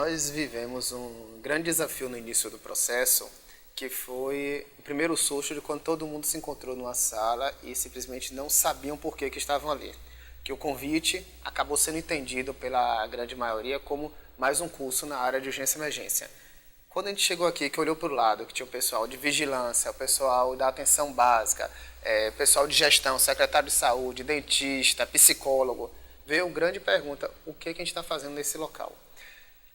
Nós vivemos um grande desafio no início do processo, que foi o primeiro susto de quando todo mundo se encontrou numa sala e simplesmente não sabiam por que estavam ali. Que o convite acabou sendo entendido pela grande maioria como mais um curso na área de urgência e emergência. Quando a gente chegou aqui, que olhou para o lado, que tinha o pessoal de vigilância, o pessoal da atenção básica, o pessoal de gestão, secretário de saúde, dentista, psicólogo, veio uma grande pergunta: o que a gente está fazendo nesse local?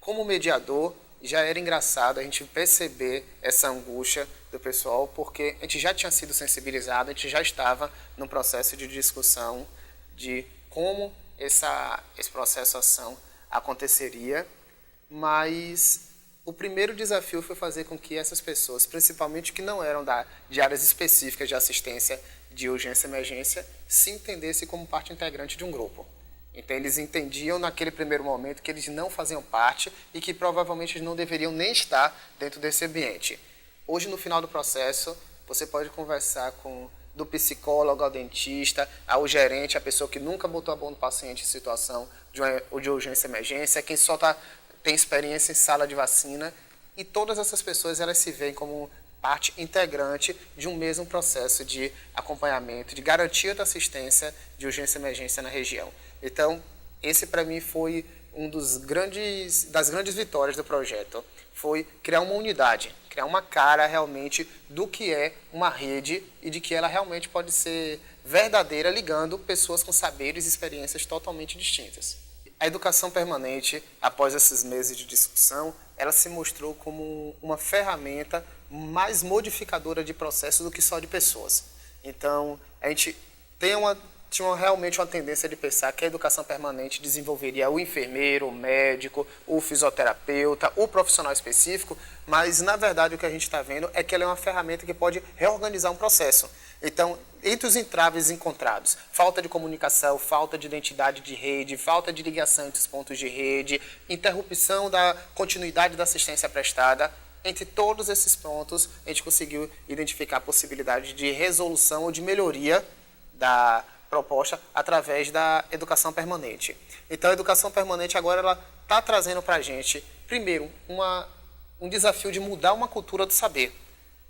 Como mediador, já era engraçado a gente perceber essa angústia do pessoal, porque a gente já tinha sido sensibilizado, a gente já estava num processo de discussão de como esse processo de ação aconteceria, mas o primeiro desafio foi fazer com que essas pessoas, principalmente que não eram de áreas específicas de assistência de urgência e emergência, se entendessem como parte integrante de um grupo. Então eles entendiam naquele primeiro momento que eles não faziam parte e que provavelmente não deveriam nem estar dentro desse ambiente. Hoje, no final do processo, você pode conversar do psicólogo ao dentista, ao gerente, a pessoa que nunca botou a mão no paciente em situação de urgência e emergência, quem só tem experiência em sala de vacina, e todas essas pessoas elas se veem como parte integrante de um mesmo processo de acompanhamento, de garantia da assistência de urgência e emergência na região. Então, esse para mim foi das grandes vitórias do projeto. Foi criar uma unidade, criar uma cara realmente do que é uma rede e de que ela realmente pode ser verdadeira, ligando pessoas com saberes e experiências totalmente distintas. A educação permanente, após esses meses de discussão, ela se mostrou como uma ferramenta mais modificadora de processos do que só de pessoas. Então, a gente tinha realmente uma tendência de pensar que a educação permanente desenvolveria o enfermeiro, o médico, o fisioterapeuta, o profissional específico, mas, na verdade, o que a gente está vendo é que ela é uma ferramenta que pode reorganizar um processo. Então, entre os entraves encontrados, falta de comunicação, falta de identidade de rede, falta de ligação entre os pontos de rede, interrupção da continuidade da assistência prestada, entre todos esses pontos, a gente conseguiu identificar a possibilidade de resolução ou de melhoria da proposta através da educação permanente. Então, a educação permanente agora ela está trazendo para a gente, primeiro, um desafio de mudar uma cultura do saber.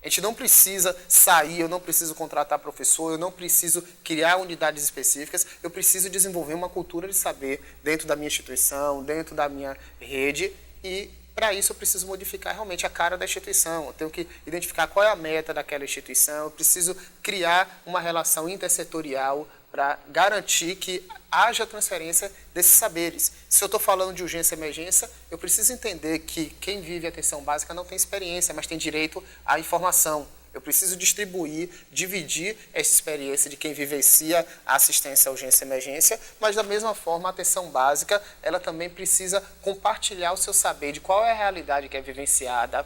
A gente não precisa sair, eu não preciso contratar professor, eu não preciso criar unidades específicas, eu preciso desenvolver uma cultura de saber dentro da minha instituição, dentro da minha rede, e para isso eu preciso modificar realmente a cara da instituição, eu tenho que identificar qual é a meta daquela instituição, eu preciso criar uma relação intersetorial para garantir que haja transferência desses saberes. Se eu estou falando de urgência e emergência, eu preciso entender que quem vive atenção básica não tem experiência, mas tem direito à informação. Eu preciso distribuir, dividir essa experiência de quem vivencia a assistência à urgência e emergência, mas da mesma forma a atenção básica, ela também precisa compartilhar o seu saber de qual é a realidade que é vivenciada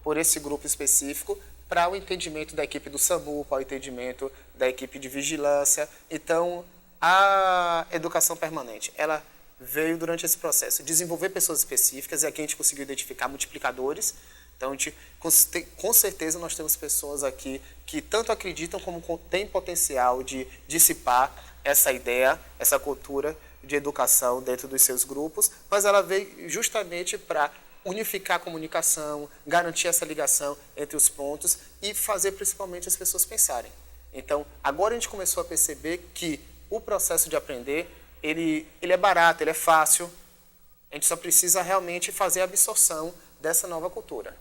por esse grupo específico, para o entendimento da equipe do SAMU, para o entendimento da equipe de vigilância. Então, a educação permanente, ela veio durante esse processo desenvolver pessoas específicas, e aqui a gente conseguiu identificar multiplicadores. Então, com certeza nós temos pessoas aqui que tanto acreditam como têm potencial de dissipar essa ideia, essa cultura de educação dentro dos seus grupos, mas ela veio justamente para unificar a comunicação, garantir essa ligação entre os pontos e fazer principalmente as pessoas pensarem. Então, agora a gente começou a perceber que o processo de aprender, ele é barato, ele é fácil, a gente só precisa realmente fazer a absorção dessa nova cultura.